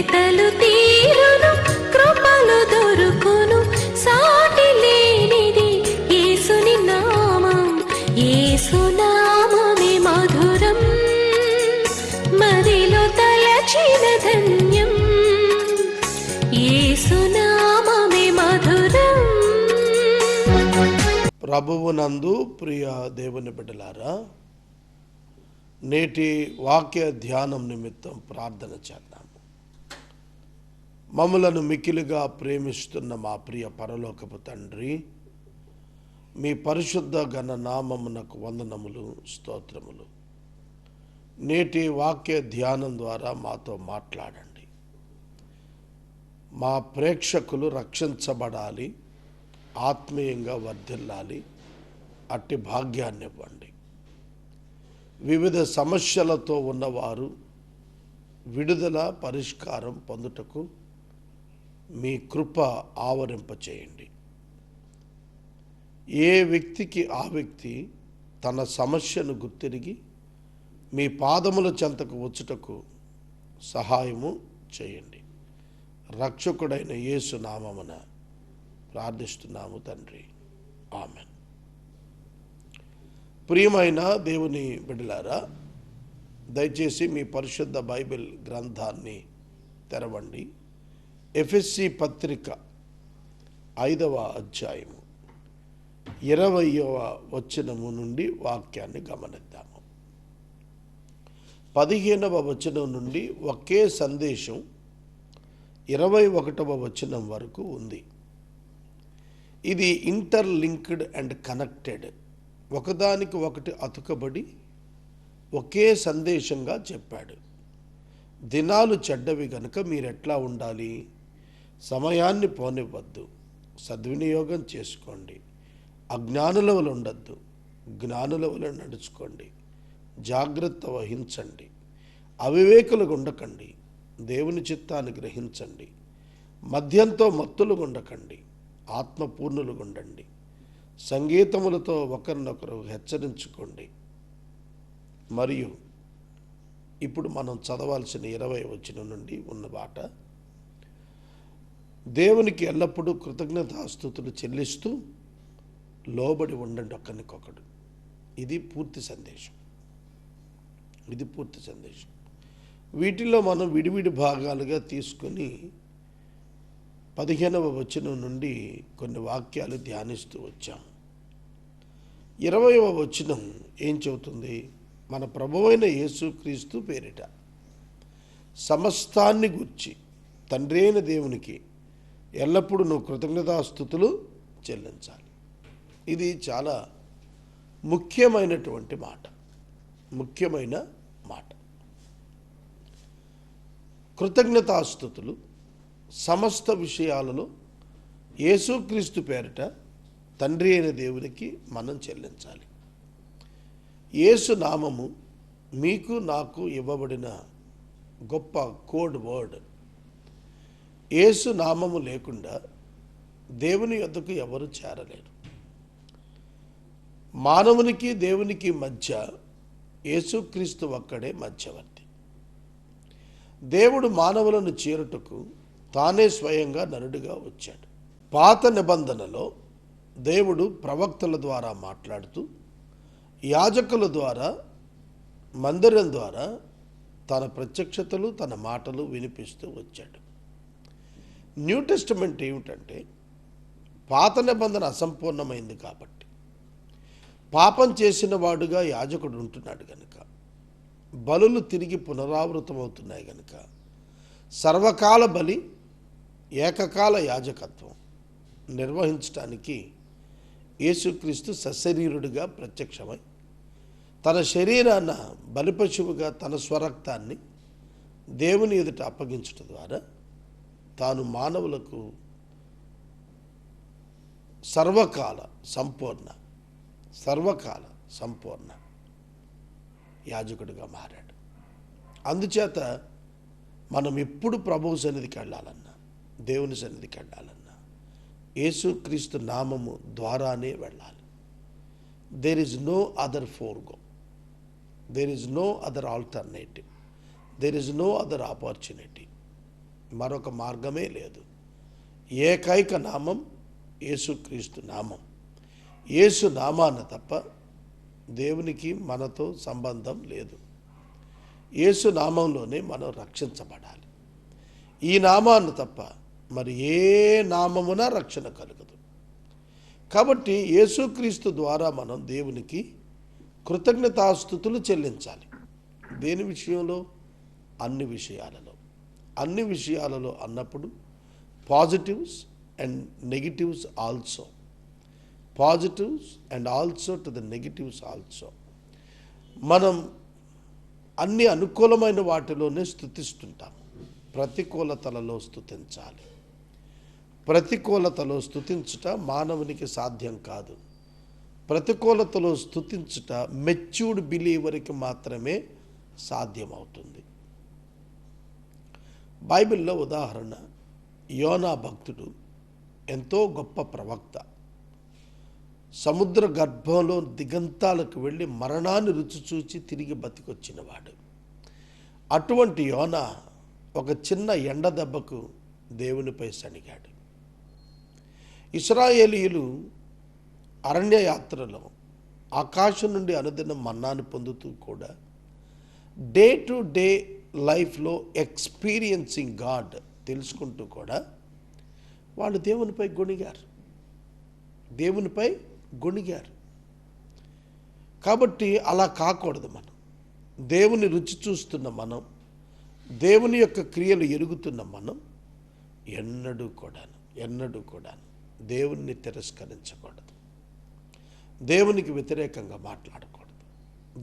వెతలు తీరును, కృపలు దొరుకును, సాటి లేనిది యేసుని నామం. యేసునామమే మధురం, మదిలో తలచిన ధన్యం. యేసునామమే మధురం. ప్రభువునందు ప్రియ దేవుని బిడ్డలారా, నేటి వాక్య ధ్యానం నిమిత్తం ప్రార్థన చేద్దాము. మమ్ములను మిక్కిలిగా ప్రేమిస్తున్న మా ప్రియ పరలోకపు తండ్రి, మీ పరిశుద్ధ ఘన నామమునకు వందనములు, స్తోత్రములు. నేటి వాక్య ధ్యానం ద్వారా మాతో మాట్లాడండి. మా ప్రేక్షకులు రక్షించబడాలి, ఆత్మీయంగా వర్ధిల్లాలి. అట్టి భాగ్యాన్ని ఇవ్వండి. వివిధ సమస్యలతో ఉన్నవారు విడుదల, పరిష్కారం పొందుటకు మీ కృప ఆవరింపచేయండి. ఏ వ్యక్తికి ఆ వ్యక్తి తన సమస్యను గుర్తిరిగి మీ పాదముల చెంతకు వచ్చుటకు సహాయము చేయండి. రక్షకుడైన యేసు నామమున ప్రార్థిస్తున్నాము తండ్రి, ఆమెన్. ప్రియమైన దేవుని బిడ్డలారా, దయచేసి మీ పరిశుద్ధ బైబిల్ గ్రంథాన్ని తెరవండి. ఎఫెసీ పత్రిక 5వ అధ్యాయము 20వ వచనము నుండి వాక్యాన్ని గమనిద్దాము. 15వ వచనం నుండి ఒకే సందేశం 21వ వచనం వరకు ఉంది. ఇది ఇంటర్లింక్డ్ అండ్ కనెక్టెడ్, ఒకదానికి ఒకటి అతుకబడి ఒకే సందేశంగా చెప్పాడు. దినాలు చెడ్డవి గనుక మీరెట్లా ఉండాలి? సమయాన్ని పోనివ్వద్దు, సద్వినియోగం చేసుకోండి. అజ్ఞానుల వలె ఉండద్దు, జ్ఞానుల వలె నడుచుకోండి. జాగ్రత్త వహించండి, అవివేకులుగా ఉండకండి. దేవుని చిత్తాన్ని గ్రహించండి. మద్యంతో మత్తులుగా ఉండకండి, ఆత్మపూర్ణులుగా ఉండండి. సంగీతములతో ఒకరినొకరు హెచ్చరించుకోండి. మరియు ఇప్పుడు మనం చదవాల్సిన 20వ వచనం నుండి ఉన్న మాట, దేవునికి ఎల్లప్పుడూ కృతజ్ఞతాస్తుతులు చెల్లిస్తూ లోబడి ఉండండి ఒకరికొకడు. ఇది పూర్తి సందేశం. ఇది పూర్తి సందేశం. వీటిలో మనం విడివిడి భాగాలుగా తీసుకొని 15వ వచనం నుండి కొన్ని వాక్యాలు ధ్యానిస్తూ వచ్చాం. 20వ వచనం ఏం చెబుతుంది? మన ప్రభువైన యేసుక్రీస్తు పేరిట సమస్తాన్ని గూర్చి తండ్రి అయిన దేవునికి ఎల్లప్పుడూ నువ్వు కృతజ్ఞతాస్తుతులు చెల్లించాలి. ఇది చాలా ముఖ్యమైనటువంటి మాట, ముఖ్యమైన మాట. కృతజ్ఞతాస్తుతులు సమస్త విషయాలలో యేసుక్రీస్తు పేరిట తండ్రి అయిన దేవునికి మనం చెల్లించాలి. యేసు నామము మీకు నాకు ఇవ్వబడిన గొప్ప కోడ్ వర్డ్. యేసు నామము లేకుండా దేవుని యొద్దకు ఎవరు చేరలేరు. మానవునికి దేవునికి మధ్య యేసుక్రీస్తు ఒక్కడే మధ్యవర్తి. దేవుడు మానవులను చేరుటకు తానే స్వయంగా నరుడిగా వచ్చాడు. పాత నిబంధనలో దేవుడు ప్రవక్తల ద్వారా మాట్లాడుతూ, యాజకుల ద్వారా, మందిరం ద్వారా తన ప్రత్యక్షతలు, తన మాటలు వినిపిస్తూ వచ్చాడు. న్యూ టెస్టిమెంట్ ఏమిటంటే, పాత నిబంధన అసంపూర్ణమైంది కాబట్టి పాపం చేసిన వాడుగా యాజకుడు ఉంటున్నాడు కనుక, బలులు తిరిగి పునరావృతమవుతున్నాయి కనుక, సర్వకాల బలి, ఏకకాల యాజకత్వం నిర్వహించడానికి యేసుక్రీస్తు సశరీరుడిగా ప్రత్యక్షమై తన శరీరాన బలిపశువుగా తన స్వరక్తాన్ని దేవుని ఎదుట అప్పగించడం ద్వారా తాను మానవులకు సర్వకాల సంపూర్ణ యాజకుడిగా మారాడు. అందుచేత మనం ఎప్పుడు ప్రభువు సన్నిధికి వెళ్ళాలన్నా, దేవుని సన్నిధికి వెళ్ళాలన్నా యేసుక్రీస్తు నామము ద్వారానే వెళ్ళాలి. There is no other forgo, there is no other alternative, there is no other opportunity. మరొక మార్గమే లేదు. ఏకైక నామం యేసుక్రీస్తు నామం. యేసు నామాన తప్ప దేవునికి మనతో సంబంధం లేదు. యేసు నామంలోనే మనం రక్షించబడాలి. ఈ నామాన్ని తప్ప మరి ఏ నామమున రక్షణ కలుగదు. కాబట్టి యేసుక్రీస్తు ద్వారా మనం దేవునికి కృతజ్ఞతాస్తుతులు చెల్లించాలి. దేని విషయంలో? అన్ని విషయాలలో. అన్ని విషయాలలో అన్నప్పుడు positives and negatives also. Positives and also to the negatives also. మనం అన్ని అనుకూలమైన వాటిలోనే స్తుతిస్తుంటాం. ప్రతికూలతలలో స్తుతించాలి. ప్రతికూలతలో స్తుతించుట మానవునికి సాధ్యం కాదు. ప్రతికూలతలో స్తుతించుట మెచ్యూర్డ్ బిలీవర్కి మాత్రమే సాధ్యమవుతుంది. బైబిల్లో ఉదాహరణ, యోనా భక్తుడు ఎంతో గొప్ప ప్రవక్త. సముద్ర గర్భంలో దిగంతాలకు వెళ్ళి మరణాన్ని రుచి చూచి తిరిగి బతికొచ్చినవాడు. అటువంటి యోనా ఒక చిన్న ఎండ దెబ్బకు దేవునిపై సణిగాడు. ఇశ్రాయేలీయులు అరణ్య యాత్రలో ఆకాశం నుండి అనుదినం మన్నాను పొందుతూ కూడా డే టు డే లైఫ్లో ఎక్స్పీరియన్సింగ్ గాడ్ తెలుసుకుంటూ కూడా వాళ్ళు దేవునిపై గొణిగారు. కాబట్టి అలా కాకూడదు. మనం దేవుని రుచి చూస్తున్న మనం, దేవుని యొక్క క్రియలు ఎరుగుతున్న మనం ఎన్నడూ కూడాను దేవుణ్ణి తిరస్కరించకూడదు. దేవునికి వ్యతిరేకంగా మాట్లాడకూడదు.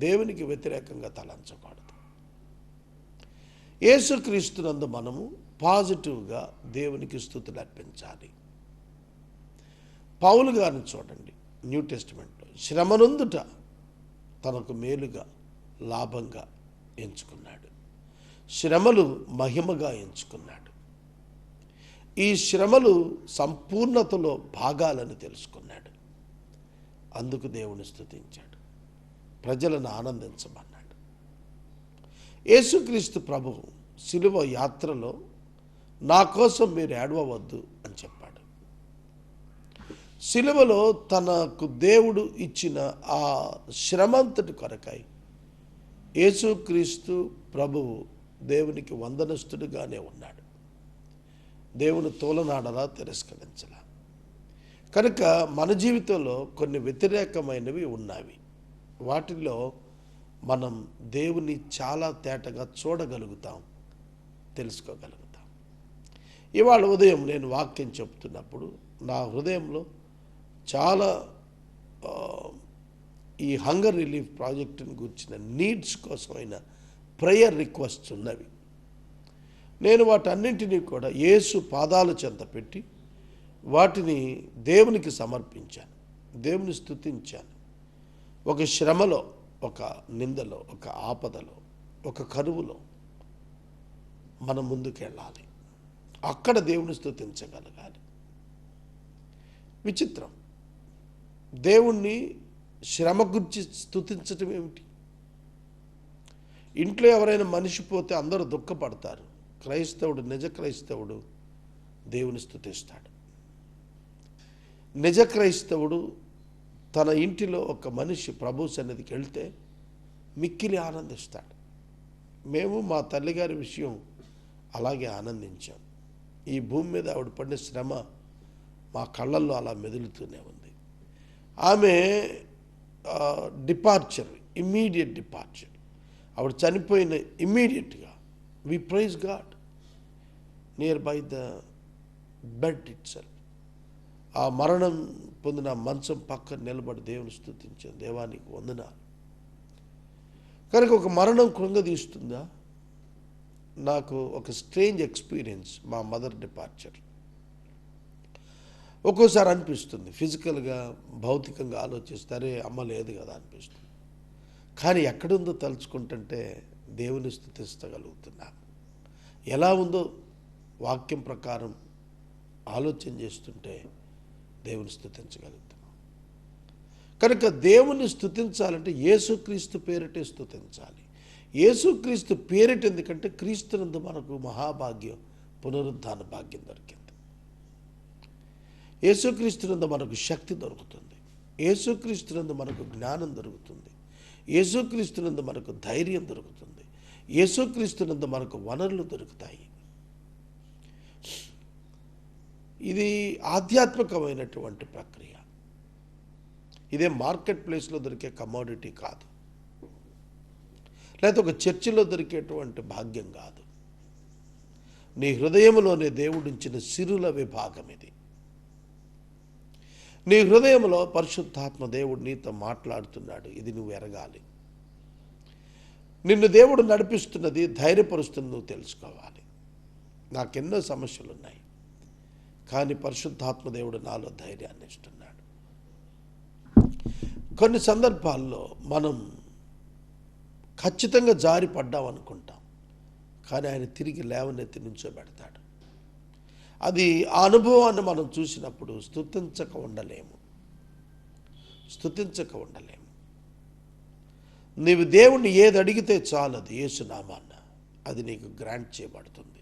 దేవునికి వ్యతిరేకంగా తలంచకూడదు. యేసుక్రీస్తునందు మనము పాజిటివ్గా దేవునికి స్తుతులు అర్పించాలి. పౌలు గారిని చూడండి, న్యూ టెస్టిమెంట్లో శ్రమనందుట తనకు మేలుగా లాభంగా ఎంచుకున్నాడు. శ్రమలు మహిమగా ఎంచుకున్నాడు. ఈ శ్రమలు సంపూర్ణతలో భాగాలను తెలుసుకున్నాడు. అందుకు దేవుని స్తుతించాడు, ప్రజలను ఆనందించమన్నాడు. యేసుక్రీస్తు ప్రభువు శిలువ యాత్రలో నా కోసం మీరు ఏడవవద్దు అని చెప్పాడు. శిలువలో తనకు దేవుడు ఇచ్చిన ఆ శ్రమంతటి కొరకై యేసుక్రీస్తు ప్రభువు దేవునికి వందనస్తుడుగానే ఉన్నాడు. దేవుని తోలనాడలా తిరస్కరించలా. కనుక మన జీవితంలో కొన్ని వ్యతిరేకమైనవి ఉన్నవి. వాటిల్లో మనం దేవుని చాలా తేటగా చూడగలుగుతాం, తెలుసుకోగలుగుతాం. ఇవాళ ఉదయం నేను వాక్యం చెప్తున్నప్పుడు నా హృదయంలో చాలా ఈ హంగర్ రిలీఫ్ ప్రాజెక్టుని గురించిన నీడ్స్ కోసమైన ప్రేయర్ రిక్వెస్ట్స్ ఉన్నవి. నేను వాటన్నింటినీ కూడా యేసు పాదాల చెంత పెట్టి వాటిని దేవునికి సమర్పించాను, దేవుని స్తుతించాను. ఒక శ్రమలో, ఒక నిందలో, ఒక ఆపదలో, ఒక కరువులో మనం ముందుకెళ్ళాలి. అక్కడ దేవుని స్తుతించగలగాలి. విచిత్రం, దేవుణ్ణి శ్రమ గురించి స్తుతించటం ఏమిటి? ఇంట్లో ఎవరైనా మనిషి పోతే అందరూ దుఃఖపడతారు. క్రైస్తవుడు, నిజ క్రైస్తవుడు దేవుని స్తుతిస్తాడు. నిజ క్రైస్తవుడు తన ఇంటిలో ఒక మనిషి ప్రభు సన్నిధికి వెళ్తే మిక్కిలి ఆనందిస్తాడు. మేము మా తల్లిగారి విషయం అలాగే ఆనందించాం. ఈ భూమి మీద ఆవిడ పడిన శ్రమ మా కళ్ళల్లో అలా మెదులుతూనే ఉంది. ఆమె డిపార్చర్, ఇమ్మీడియట్ డిపార్చర్, ఆవిడ చనిపోయిన ఇమ్మీడియట్గా we praise God near by the bed itself. ఆ మరణం పొందిన మంచం పక్కన నిలబడి దేవుని స్తుతించాను, దేవానికి వందనాలు. కనుక ఒక మరణం కృంగదీస్తుందా? నాకు ఒక స్ట్రేంజ్ ఎక్స్పీరియన్స్ మా మదర్ డిపార్చర్. ఒక్కోసారి అనిపిస్తుంది, ఫిజికల్గా భౌతికంగా ఆలోచిస్తారే అమ్మ లేదు కదా అనిపిస్తుంది. కానీ ఎక్కడుందో తలుచుకుంటుంటే దేవుని స్తుతించగలుగుతున్నాను. ఎలా ఉందో వాక్యం ప్రకారం ఆలోచన చేస్తుంటే దేవుని స్తుతించగలుగుతున్నాం. కనుక దేవుని స్తుతించాలంటే యేసుక్రీస్తు పేరిటే స్తుతించాలి. యేసుక్రీస్తు పేరిట ఎందుకంటే క్రీస్తునందు మనకు మహాభాగ్యం, పునరుద్ధాన భాగ్యం దొరికింది. యేసుక్రీస్తునందు మనకు శక్తి దొరుకుతుంది. యేసుక్రీస్తునందు మనకు జ్ఞానం దొరుకుతుంది. యేసుక్రీస్తునందు మనకు ధైర్యం దొరుకుతుంది. యేసుక్రీస్తునందు మనకు వనరులు దొరుకుతాయి. ఇది ఆధ్యాత్మికమైనటువంటి ప్రక్రియ. ఇదే మార్కెట్ ప్లేస్లో దొరికే కమోడిటీ కాదు, లేకపోతే ఒక చర్చిలో దొరికేటువంటి భాగ్యం కాదు. నీ హృదయంలోనే దేవుడించిన సిరుల విభాగం ఇది. నీ హృదయంలో పరిశుద్ధాత్మ దేవుడు నీతో మాట్లాడుతున్నాడు. ఇది నువ్వు ఎరగాలి. నిన్ను దేవుడు నడిపిస్తున్నది, ధైర్యపరుస్తుంది, నువ్వు తెలుసుకోవాలి. నాకెన్నో సమస్యలు ఉన్నాయి, కానీ పరిశుద్ధాత్మ దేవుడు నాలో ధైర్యాన్ని ఇస్తున్నాడు. కొన్ని సందర్భాల్లో మనం ఖచ్చితంగా జారి పడ్డాం అనుకుంటాం, కానీ ఆయన తిరిగి లేవనెత్తి నుంచోబెడతాడు. అది ఆ అనుభవాన్ని మనం చూసినప్పుడు స్తుతించక ఉండలేము. నీవు దేవుణ్ణి ఏది అడిగితే చాలు, అది యేసునామాన్న అది నీకు గ్రాంట్ చేయబడుతుంది.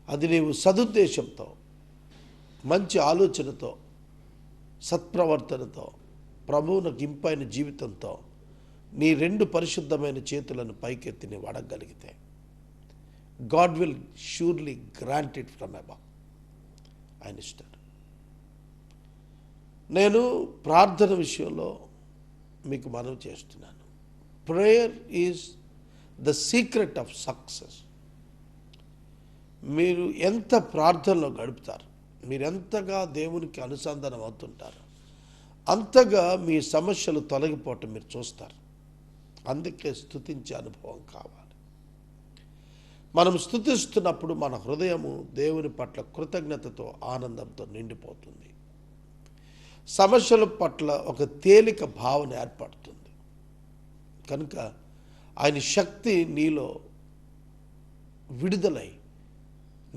అది నీవు సదుద్దేశంతో, మంచి ఆలోచనతో, సత్ప్రవర్తనతో, ప్రభువునకు ఇంపైన జీవితంతో నీ రెండు పరిశుద్ధమైన చేతులను పైకెత్తి నీవు అడగగలిగితే God will surely grant it from above. ఆయన ఇస్తాడు. నేను ప్రార్థన విషయంలో మీకు మనవి చేస్తున్నాను. Prayer is the secret of success. మీరు ఎంత ప్రార్థనలో గడుపుతారు, మీరు ఎంతగా దేవునికి అనుసంధానం అవుతుంటారు, అంతగా మీ సమస్యలు తొలగిపోవటం మీరు చూస్తారు. అందుకే స్తుతించే అనుభవం కావాలి. మనం స్తుతిస్తున్నప్పుడు మన హృదయము దేవుని పట్ల కృతజ్ఞతతో, ఆనందంతో నిండిపోతుంది. సమస్యల పట్ల ఒక తేలిక భావన ఏర్పడుతుంది. కనుక ఆయన శక్తి నీలో విడుదలై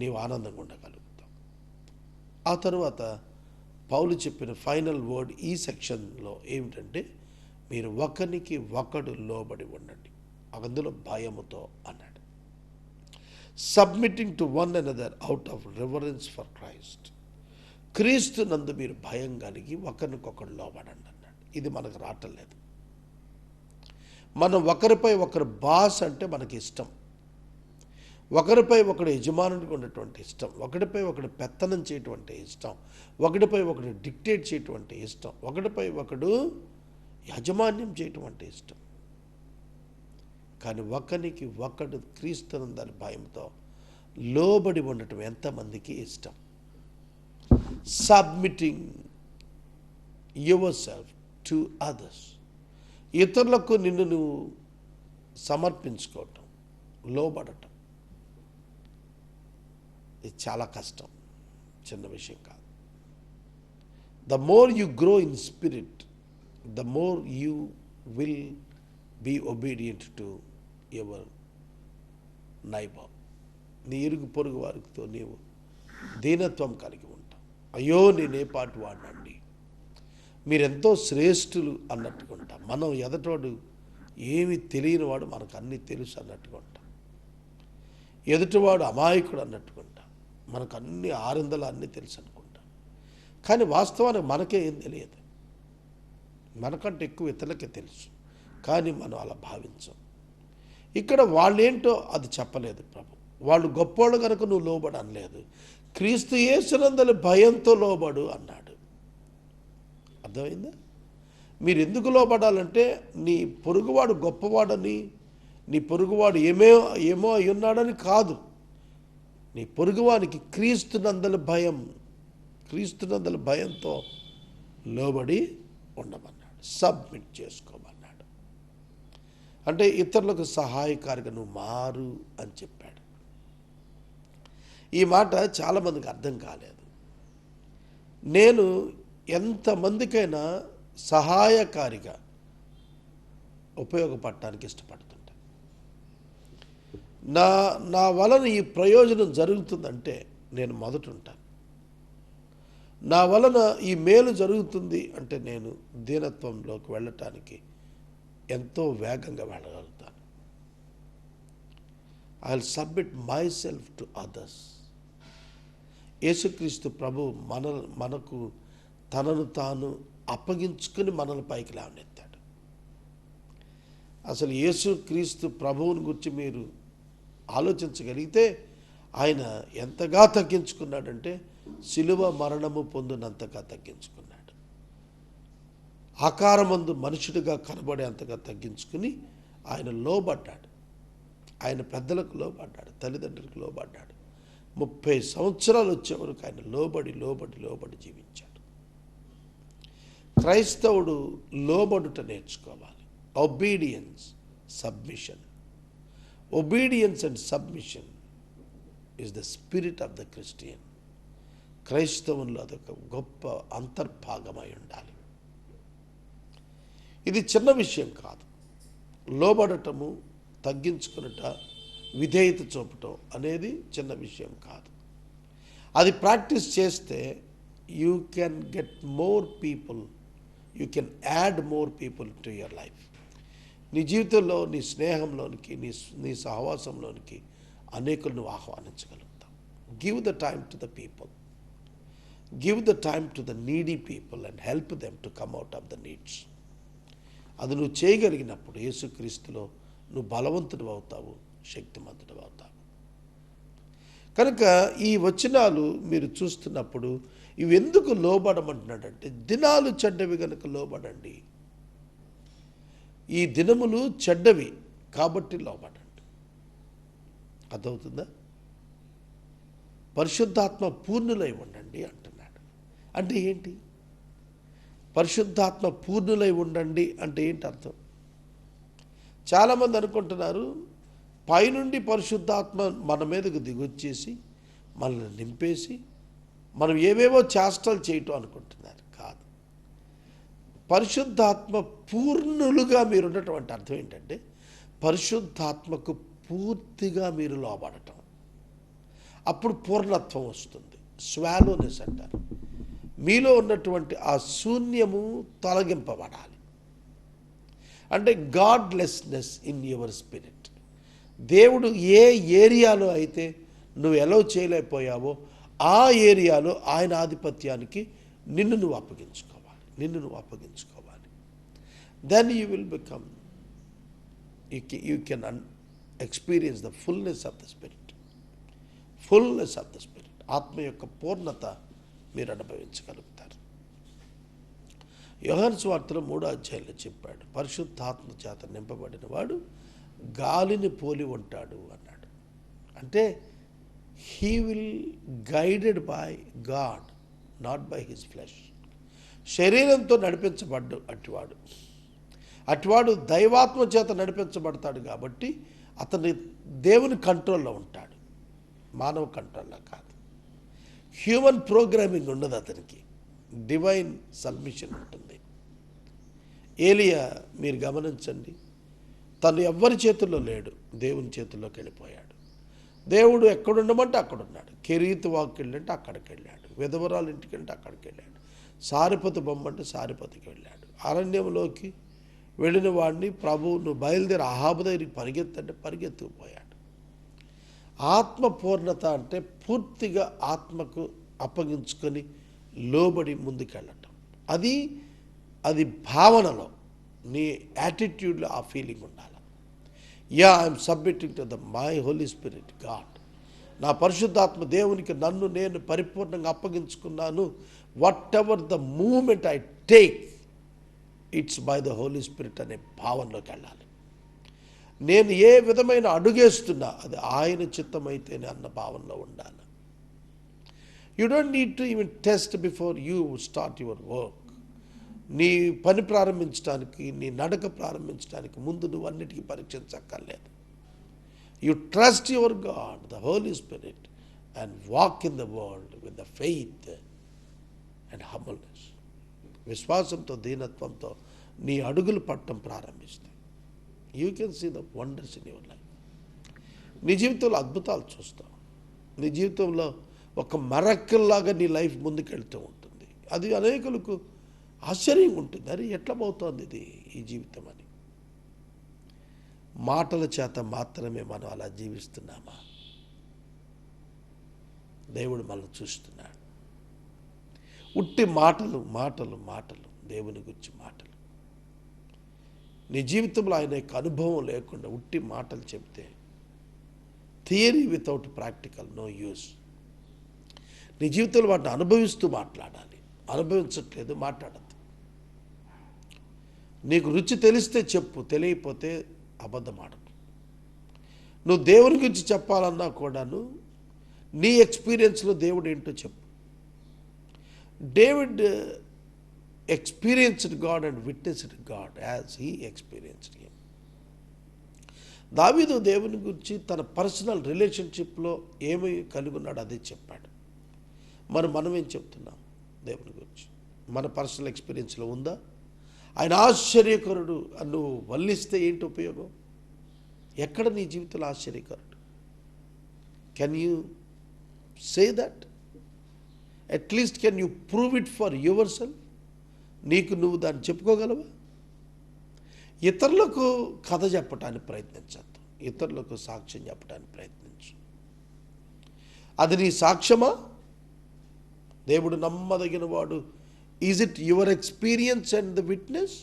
నీవు ఆనందంగా ఉండగలుగుతావు. ఆ తరువాత పౌలు చెప్పిన ఫైనల్ వర్డ్ ఈ సెక్షన్లో ఏమిటంటే, మీరు ఒకరికి ఒకడు లోబడి ఉండండి, అందులో భయముతో అన్నాడు. Submitting to one another out of reverence for Christ. క్రీస్తు నందు మీరు భయం కలిగి ఒకరికొకరు లోబడండి అన్నాడు. ఇది మనకు రావట్లేదు. మనం ఒకరిపై ఒకరు బాస్ అంటే మనకి ఇష్టం, ఒకరిపై ఒకడు యజమానుడిగా ఉన్నటువంటి ఇష్టం, ఒకటిపై ఒకడు పెత్తనం చేయటువంటి ఇష్టం, ఒకటిపై ఒకడు డిక్టేట్ చేయటువంటి ఇష్టం, ఒకటిపై ఒకడు యాజమాన్యం చేయటువంటి ఇష్టం. కానీ ఒకరికి ఒకడు క్రీస్తునందరి భయంతో లోబడి ఉండటం ఎంతమందికి ఇష్టం? Submitting your self to others. ఇతరులకు నిన్ను నువ్వు సమర్పించుకోవటం, లోబడటం, ఇది చాలా కష్టం, చిన్న విషయం కాదు. The more you grow in spirit, the more you will be obedient to your neighbour. నీ ఇరుగు పొరుగు వారితో నీవు దీనత్వం కలిగి ఉంటావు. అయ్యో నేనే పాటు వాడినండి, మీరెంతో శ్రేష్ఠులు అన్నట్టుగా ఉంటాం. మనం ఎదటోడు ఏమి తెలియని వాడు మనకు అన్నీ తెలుసు అన్నట్టుగా ఉంటాం. ఎదుటివాడు అమాయకుడు అన్నట్టుగా ఉంటాం. మనకు అన్ని ఆరిందలు అన్నీ తెలుసు అనుకుంటాం. కానీ వాస్తవానికి మనకే ఏం తెలియదు. మనకంటే ఎక్కువ ఇతరులకే తెలుసు, కానీ మనం అలా భావించాం. ఇక్కడ వాళ్ళేంటో అది చెప్పలేదు ప్రభు. వాళ్ళు గొప్పోళ్ళు కనుక నువ్వు లోబడు అనలేదు. క్రీస్తు యేసునందలి భయంతో లోబడు అన్నాడు. అర్థమైందా? మీరు ఎందుకు లోబడాలంటే నీ పొరుగువాడు గొప్పవాడని, నీ పొరుగువాడు ఏమో అయి ఉన్నాడని కాదు. నీ పొరుగువానికి క్రీస్తునందలి భయంతో లోబడి ఉండమన్నాడు. సబ్మిట్ చేసుకోమన్నాడు. అంటే ఇతరులకు సహాయకారిగా నువ్వు మారు అని చెప్పాడు. ఈ మాట చాలామందికి అర్థం కాలేదు. నేను ఎంతమందికైనా సహాయకారిగా ఉపయోగపడటానికి ఇష్టపడుతుంటా. నా వలన ఈ ప్రయోజనం జరుగుతుందంటే నేను మొదట ఉంటాను. నా వలన ఈ మేలు జరుగుతుంది అంటే నేను దీనత్వంలోకి వెళ్ళటానికి ఎంతో వేగంగా వెళ్ళగలుగుతాను. I will submit myself to others. యేసుక్రీస్తు ప్రభు మనకు తనను తాను అప్పగించుకుని మనల్ని పైకి లేవనెత్తాడు. అసలు యేసుక్రీస్తు ప్రభువుని గురించి మీరు ఆలోచించగలిగితే ఆయన ఎంతగా తగ్గించుకున్నాడంటే శిలువ మరణము పొందినంతగా తగ్గించుకున్నాడు. ఆకారమందు మనుషుడిగా కనబడేంతగా తగ్గించుకుని ఆయన లోబడ్డాడు. ఆయన పెద్దలకు లోబడ్డాడు, తల్లిదండ్రులకు లోబడ్డాడు. 30 సంవత్సరాలు వచ్చే వరకు ఆయన లోబడి జీవించాడు. క్రైస్తవుడు లోబడుట నేర్చుకోవాలి. Obedience, submission. Obedience and submission is the spirit of the Christian. క్రైస్తవంలో అదొక గొప్ప అంతర్భాగమై ఉండాలి. ఇది చిన్న విషయం కాదు. లోబడటము, తగ్గించుకునుట, విధేయత చూపటం అనేది చిన్న విషయం కాదు. అది ప్రాక్టీస్ చేస్తే you can get more people, you can add more people to your life. నీ జీవితంలో, నీ స్నేహంలోనికి, నీ సహవాసంలోనికి అనేకులు నువ్వు ఆహ్వానించగలుగుతావు. Give the time to the people, give the time to the needy people and help them to come out of the needs. అది నువ్వు చేయగలిగినప్పుడు యేసుక్రీస్తులో నువ్వు బలవంతుడు అవుతావు, శక్తిమంతుడు అవుతావు. కనుక ఈ వచనాలు మీరు చూస్తున్నప్పుడు ఇవి ఎందుకు లోబడమంటున్నాడంటే, దినాలు చెడ్డవి కనుక లోబడండి. ఈ దినములు చెడ్డవి కాబట్టి లోబడండి. అర్థమవుతుందా? పరిశుద్ధాత్మ పూర్ణులై ఉండండి అంటున్నాడు. అంటే ఏంటి? పరిశుద్ధాత్మ పూర్ణులై ఉండండి అంటే ఏంటి అర్థం? చాలామంది అనుకుంటున్నారు పైనుండి పరిశుద్ధాత్మ మన మీదకు దిగొచ్చేసి మనల్ని నింపేసి మనం ఏవేవో చేష్టలు చేయటం అనుకుంటున్నారు. కాదు. పరిశుద్ధాత్మ పూర్ణులుగా మీరు ఉన్నటువంటి అర్థం ఏంటంటే, పరిశుద్ధాత్మకు పూర్తిగా మీరు లోబడటం. అప్పుడు పూర్ణత్వం వస్తుంది. స్వాలోనెస్ అంటారు. మీలో ఉన్నటువంటి ఆ శూన్యము తొలగింపబడాలి. అంటే గాడ్లెస్నెస్ ఇన్ యువర్ స్పిరిట్. దేవుడు ఏ ఏరియాలో అయితే నువ్వు ఎలా చేయలేకపోయావో ఆ ఏరియాలో ఆయన ఆధిపత్యానికి నిన్ను నువ్వు అప్పగించుకోవాలి. Then you will become, you can experience the fullness of the spirit. ఆత్మ యొక్క పూర్ణత మీరు అనుభవించగలుగుతారు. యోహాను సువార్తలో 3వ అధ్యాయంలో చెప్పాడు, పరిశుద్ధాత్మ చేత నింపబడిన వాడు గాలిని పోలి ఉంటాడు అన్నాడు. అంటే he will guided by God, not by his flesh. శరీరంతో నడిపించబడ్డు అటువాడు దైవాత్మ చేత నడిపించబడతాడు. కాబట్టి అతని దేవుని కంట్రోల్లో ఉంటాడు, మానవ కంట్రోల్లో కాదు. హ్యూమన్ ప్రోగ్రామింగ్ ఉండదు అతనికి, డివైన్ సబ్మిషన్ ఉంటుంది. ఏలియా మీరు గమనించండి, తను ఎవ్వరి చేతుల్లో లేడు, దేవుని చేతుల్లోకి వెళ్ళిపోయాడు. దేవుడు ఎక్కడుండమంటే అక్కడున్నాడు. కెరీతు వాక్కి వెళ్ళంటే అక్కడికి వెళ్ళాడు. విధవరాలు ఇంటికి వెళ్తే అక్కడికి వెళ్ళాడు. సారిపతి బొమ్మంటే సారిపతికి వెళ్ళాడు. అరణ్యంలోకి వెళ్ళిన వాడిని ప్రభు నువ్వు బయలుదేరి అహాబు దగ్గరికి పరిగెత్తంటే పరిగెత్తుకుపోయాడు. ఆత్మ పూర్ణత అంటే పూర్తిగా ఆత్మకు అప్పగించుకొని లోబడి ముందుకెళ్ళటం. అది భావనలో, నీ యాటిట్యూడ్లో ఆ ఫీలింగ్ ఉండాలి. I'm submitting to my holy spirit God. నా పరిశుద్ధాత్మ దేవునికి నన్ను నేను పరిపూర్ణంగా అప్పగించుకున్నాను. Whatever the moment I take, it's by the holy spirit అనే భావనలోకి వెళ్ళాలి. నేను ఏ విధమైన అడుగేస్తున్నా అది ఆయన చిత్తమైతేనే అన్న భావనలో ఉండాలి. You don't need to even test before you start your work. నీ పని ప్రారంభించడానికి, నీ నడక ప్రారంభించడానికి ముందు నువ్వు అన్నిటికీ పరీక్షించక్కర్లేదు. You trust your God, the holy spirit, and walk in the world with the faith and humbleness. విశ్వాసంతో, దీనత్వంతో నీ అడుగులు పట్టడం ప్రారంభిస్తాయి. You can see the wonders in your life. నీ జీవితంలో అద్భుతాలు చూస్తావు. నీ జీవితంలో ఒక మరక్కల్లాగా నీ లైఫ్ ముందుకెళ్తూ ఉంటుంది. అది అనేకులకు ఆశ్చర్యంగా ఉంటుంది. అరే ఎట్లా పోతుంది ఇది ఈ జీవితం అని. మాటల చేత మాత్రమే మనం అలా జీవిస్తున్నామా? దేవుడు మనల్ని చూస్తున్నాడు. ఉట్టి మాటలు మాటలు మాటలు, దేవుని గురించి మాటలు. నీ జీవితంలో ఆయన యొక్క అనుభవం లేకుండా ఉట్టి మాటలు చెప్తే, theory without practical no use. నీ జీవితంలో వాటిని అనుభవిస్తూ మాట్లాడాలి. అనుభవించట్లేదు, మాట్లాడద్దు. నీకు రుచి తెలిస్తే చెప్పు, తెలియకపోతే అబద్ధం ఆడకు. నువ్వు దేవుని గురించి చెప్పాలన్నా కూడాను నీ ఎక్స్పీరియన్స్లో దేవుడు ఏంటో చెప్పు. David experienced God and witnessed God as he experienced him. దావీదు దేవుని గురించి తన పర్సనల్ రిలేషన్షిప్లో ఏమి కలిగి ఉన్నాడో అదే చెప్పాడు. మరి మనం ఏం చెప్తున్నాం దేవుని గురించి? మన పర్సనల్ ఎక్స్పీరియన్స్లో ఉందా? ఆయన ఆశ్చర్యకరుడు అని నువ్వు వల్లిస్తే ఏంటి ఉపయోగం? ఎక్కడ నీ జీవితంలో ఆశ్చర్యకరుడు? Can you say that? At least can you prove it for your self? నీకు నువ్వు దాన్ని చెప్పుకోగలవా? ఇతరులకు కథ చెప్పడానికి ప్రయత్నించద్దు, ఇతరులకు సాక్ష్యం చెప్పడానికి ప్రయత్నించు. అది నీ సాక్ష్యమా? దేవుడు నమ్మదగిన వాడు. Is it your experience and the witness?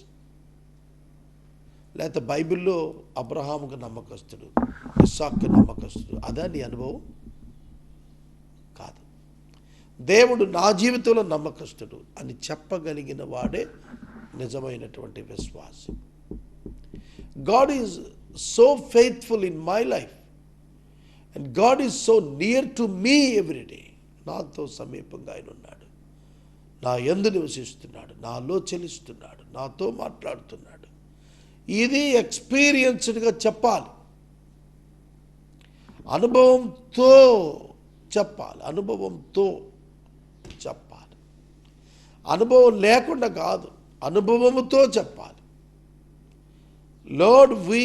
లేకపోతే బైబిల్లో అబ్రహాముకు నమ్మకస్తుడు, ఇస్సాకు నమ్మకస్తుడు, అదా నీ అనుభవం? కాదు. దేవుడు నా జీవితంలో నమ్మకస్తుడు అని చెప్పగలిగిన వాడే నిజమైనటువంటి విశ్వాసం. God is so faithful in my life and God is so near to me every day. నాతో సమీపంగా ఆయన ఉన్నాడు, నా యందు నివసిస్తున్నాడు, నాలో చెలిస్తున్నాడు, నాతో మాట్లాడుతున్నాడు. ఇది ఎక్స్పీరియన్స్డ్గా చెప్పాలి, అనుభవంతో చెప్పాలి, అనుభవంతో చెప్పాలి. అనుభవం లేకుండా కాదు, అనుభవముతో చెప్పాలి. Lord, we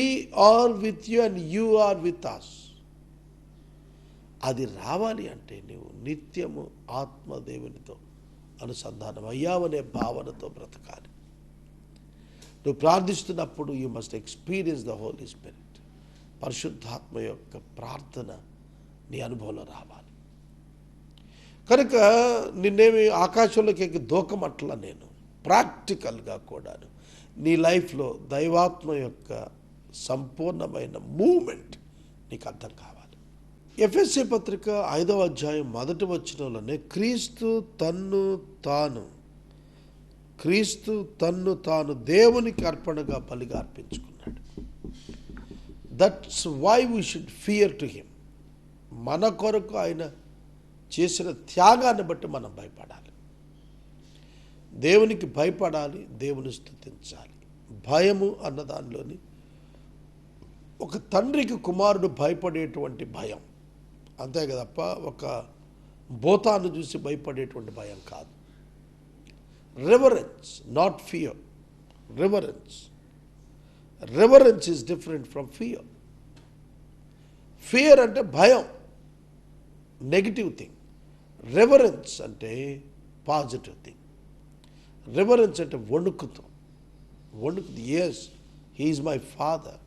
are with you and you are with us. అది రావాలి అంటే నువ్వు నిత్యము ఆత్మదేవునితో అనుసంధానం అయ్యావనే భావనతో బ్రతకాలి. నువ్వు ప్రార్థిస్తున్నప్పుడు you must experience the holy spirit. పరిశుద్ధాత్మ యొక్క ప్రార్థన నీ అనుభవంలో రావాలి. కనుక నిన్నేమి ఆకాశంలోకి ఎక్కి దూకమట్లా, నేను ప్రాక్టికల్గా కూడాను నీ లైఫ్లో దైవాత్మ యొక్క సంపూర్ణమైన మూమెంట్ నీకు అర్థం కావాలి. ఎఫెసీ పత్రిక 5వ అధ్యాయం 1వ వచనంలోనే క్రీస్తు తన్ను తాను దేవునికి అర్పణగా బలిగా అర్పించుకున్నాడు. That's why we should fear to him. మన కొరకు ఆయన చేసిన త్యాగాన్ని బట్టి మనం భయపడాలి, దేవునికి భయపడాలి, దేవుని స్తుతించాలి. భయము అన్న దానిలోని ఒక తండ్రికి కుమారుడు భయపడేటువంటి భయం, అంతే కదప్ప ఒక భూతాన్ని చూసి భయపడేటువంటి భయం కాదు. Reverence, not fear. Reverence is different from fear. Fear అంటే భయం, నెగిటివ్ థింగ్. రెవరెన్స్ అంటే పాజిటివ్ థింగ్. రెవరెన్స్ అంటే వణుకుతుంది. ఎస్, హీఈస్ మై ఫాదర్,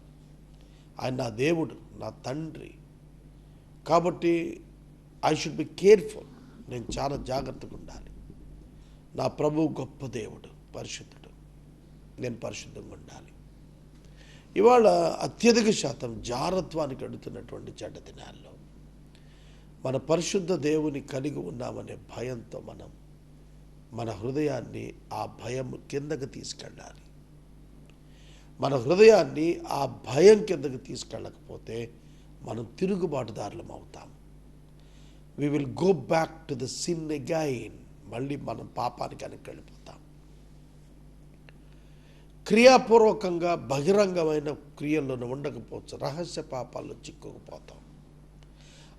ఆయన నా దేవుడు, నా తండ్రి, కాబట్టి ఐ షుడ్ బి కేర్ఫుల్, నేను చాలా జాగ్రత్తగా ఉండాలి. నా ప్రభువు గొప్ప దేవుడు, పరిశుద్ధుడు, నేను పరిశుద్ధంగా ఉండాలి. ఇవాళ అత్యధిక శాతం జారత్వానికి అడుగుతున్నటువంటి చెడ్డ దినాల్లో మన పరిశుద్ధ దేవుని కలిగి ఉన్నామనే భయంతో మనం మన హృదయాన్ని ఆ భయం కిందకి తీసుకెళ్ళాలి. మన హృదయాన్ని ఆ భయం కిందకి తీసుకెళ్ళకపోతే మనం తిరుగుబాటుదారులం అవుతాం. We will go back to the sin again. మళ్ళీ మనం పాపానికి వెనక్కి వెళ్ళిపోతాం. క్రియాపూర్వకంగా బహిరంగమైన క్రియల్లోనే ఉండకపోవచ్చు, రహస్య పాపాల్లో చిక్కుకుపోతాం.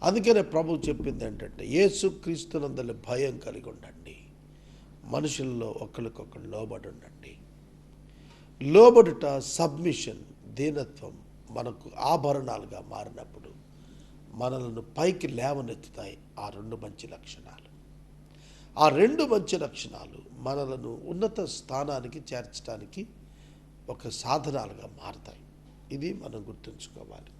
అందుకనే ప్రభు చెప్పింది ఏంటంటే, యేసుక్రీస్తునందలి భయం కలిగి ఉండండి, మనుషుల్లో ఒకరికొకరు లోబడి ఉండండి. లోబడుట, సబ్మిషన్, దీనత్వం మనకు ఆభరణాలుగా మారినప్పుడు మనలను పైకి లేవనెత్తుతాయి ఆ రెండు మంచి లక్షణాలు. ఆ రెండు మంచి లక్షణాలు మనలను ఉన్నత స్థానానికి చేర్చడానికి ఒక సాధనాలుగా మారుతాయి. ఇది మనం గుర్తుంచుకోవాలి.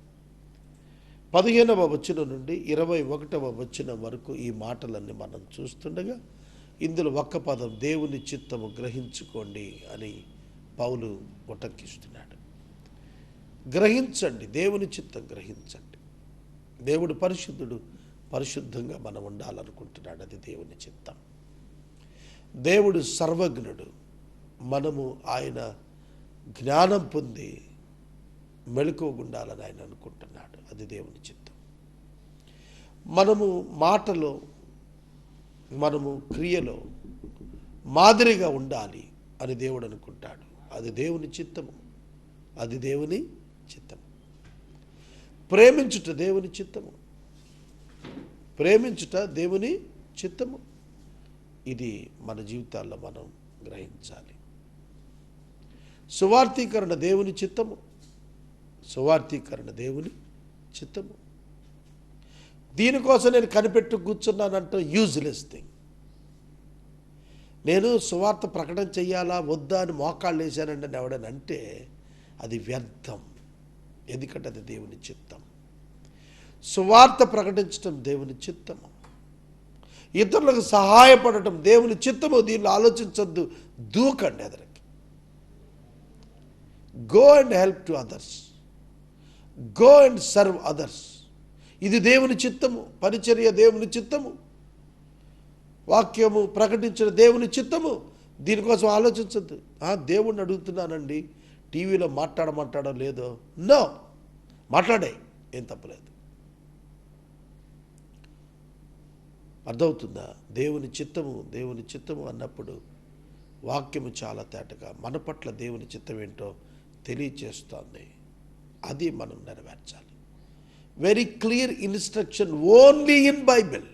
15వ వచనం నుండి 21వ వచనం వరకు ఈ మాటలన్నీ మనం చూస్తుండగా ఇందులో ఒక్క పదం దేవుని చిత్తము గ్రహించుకోండి అని పౌలు ఉటంకిస్తున్నాడు. గ్రహించండి, దేవుని చిత్తం గ్రహించండి. దేవుడు పరిశుద్ధుడు, పరిశుద్ధంగా మనం ఉండాలనుకుంటున్నాడు. అది దేవుని చిత్తం. దేవుడు సర్వజ్ఞుడు, మనము ఆయన జ్ఞానం పొంది మెళకువగా ఉండాలని ఆయన అనుకుంటున్నాడు. అది దేవుని చిత్తం. మనము మాటలో, మనము క్రియలో మాదిరిగా ఉండాలి అని దేవుడు అనుకుంటాడు. అది దేవుని చిత్తము. అది దేవుని చిత్తము. ప్రేమించుట దేవుని చిత్తము. ప్రేమించుట దేవుని చిత్తము. ఇది మన జీవితాల్లో మనం గ్రహించాలి. సువార్తీకరణ దేవుని చిత్తము. సువార్తీకరణ దేవుని చిత్తము. దీనికోసం నేను కనిపెట్టు కూర్చున్నానంటే యూజ్లెస్ థింగ్. నేను సువార్త ప్రకటన చెయ్యాలా వద్దా అని మోకాళ్ళు వేసానండి అని ఎవడనంటే అది వ్యర్థం. ఎందుకంటే అది దేవుని చిత్తం. సువార్త ప్రకటించడం దేవుని చిత్తము. ఇతరులకు సహాయపడటం దేవుని చిత్తము. దీనిలో ఆలోచించద్దు, దూకండి ఎదరికి. Go and help to others, go and serve others. ఇది దేవుని చిత్తము. పరిచర్య దేవుని చిత్తము. వాక్యము ప్రకటించిన దేవుని చిత్తము. దీనికోసం ఆలోచించద్దు. దేవుణ్ణి అడుగుతున్నానండి, టీవీలో మాట్లాడమంటాడో లేదో. నో, మాట్లాడే, ఏం తప్పలేదు. అర్థమవుతుందా? దేవుని చిత్తము, దేవుని చిత్తము అన్నప్పుడు వాక్యము చాలా తేటగా మన పట్ల దేవుని చిత్తం ఏంటో తెలియచేస్తోంది. అది మనం నెరవేర్చాలి. Very clear instruction only in Bible.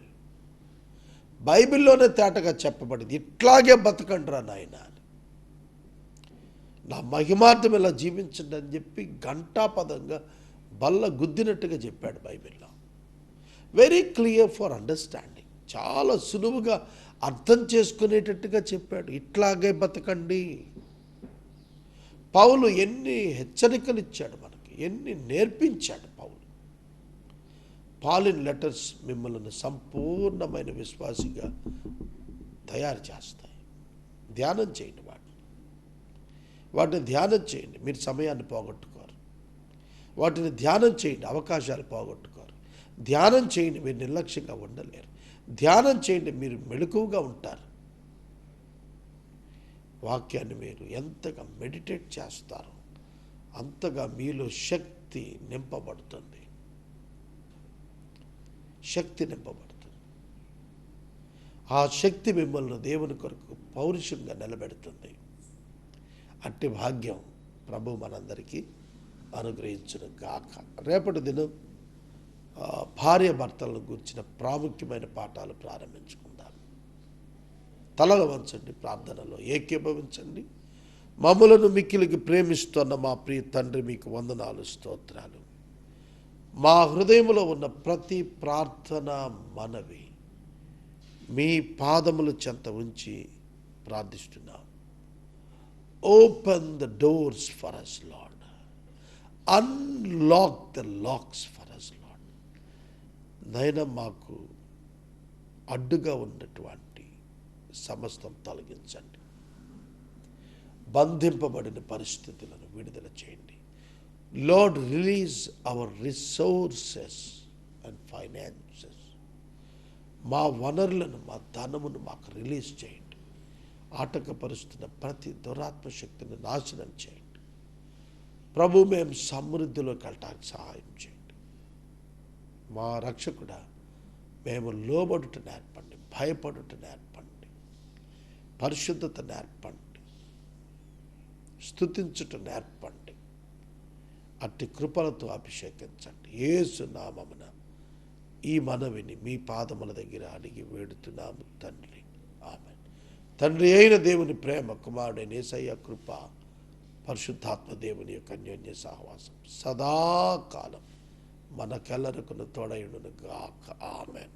బైబిల్లోనే తేటగా చెప్పబడింది, ఇట్లాగే బతకండిరా నాయన అని. నా మహిమార్థం ఇలా జీవించండి అని చెప్పి ఘంటాపదంగా బల్ల గుద్దినట్టుగా చెప్పాడు బైబిల్లో. Very clear for understanding. చాలా సులువుగా అర్థం చేసుకునేటట్టుగా చెప్పాడు. ఇట్లాగే బతకండి. పౌలు ఎన్ని హెచ్చరికలు ఇచ్చాడు మనకి, ఎన్ని నేర్పించాడు పౌలు. పాలిన్ లెటర్స్ మిమ్మల్ని సంపూర్ణమైన విశ్వాసిగా తయారు చేస్తాయి. ధ్యానం చేయండి వాటిని ధ్యానం చేయండి. మీరు సమయాన్ని పోగొట్టుకోరు. వాటిని ధ్యానం చేయండి, అవకాశాలు పోగొట్టుకోరు. ధ్యానం చేయండి, మీరు నిర్లక్ష్యంగా ఉండలేరు. ధ్యానం చేయండి, మీరు మెలకువగా ఉంటారు. వాక్యాన్ని మీరు ఎంతగా మెడిటేట్ చేస్తారో అంతగా మీలో శక్తి నింపబడుతుంది. శక్తి నింపబడుతుంది. ఆ శక్తి మిమ్మల్ని దేవుని కొరకు పౌరుషంగా నిలబెడుతుంది. అట్టి భాగ్యం ప్రభు మనందరికీ అనుగ్రహించును గాక. రేపటి దినం భార్య భర్తలను గురించిన ప్రాముఖ్యమైన పాఠాలు ప్రారంభించుకుందాం. తలలు వంచండి, ప్రార్థనలో ఏకీభవించండి. మమ్ములను మిక్కిలికి ప్రేమిస్తున్న మా ప్రియ తండ్రి, మీకు వందనాలు, స్తోత్రాలు. మా హృదయంలో ఉన్న ప్రతి ప్రార్థన మనవి మీ పాదముల చెంత ఉంచి ప్రార్థిస్తున్నాం. Open the doors for us, lord. Unlock the lakhs for us, lord. నైనా మాకు అడ్డుగా ఉన్నటువంటి సమస్తం తొలగించండి. బంధింపబడిన పరిస్థితులను విడుదల చేయండి. Lord, release our resources and finances. మా వనరులను, మా ధనమును మాకు రిలీజ్ చేయండి. ఆటంకపరుస్తున్న ప్రతి దురాత్మ శక్తిని నాశనం చేయండి. ప్రభు, మేము సమృద్ధిలోకి వెళ్ళటానికి సహాయం చేయండి. మా రక్షకుడా, మేము లోబడుట నేర్పండి, భయపడుట నేర్పండి, పరిశుద్ధత నేర్పండి, స్తుతించుట నేర్పండి. అట్టి కృపలతో అభిషేకించండి. యేసు నామమున ఈ మనవిని మీ పాదముల దగ్గర అడిగి వేడుతున్నాము తండ్రి, ఆమేన్. తండ్రి అయిన దేవుని ప్రేమ, కుమారుడైన యేసయ్య కృప, పరిశుద్ధాత్మ దేవుని యొక్క అన్యోన్య సహవాసం సదాకాలం మనకెల్లరకును తోడయుడును గాక. ఆమేన్.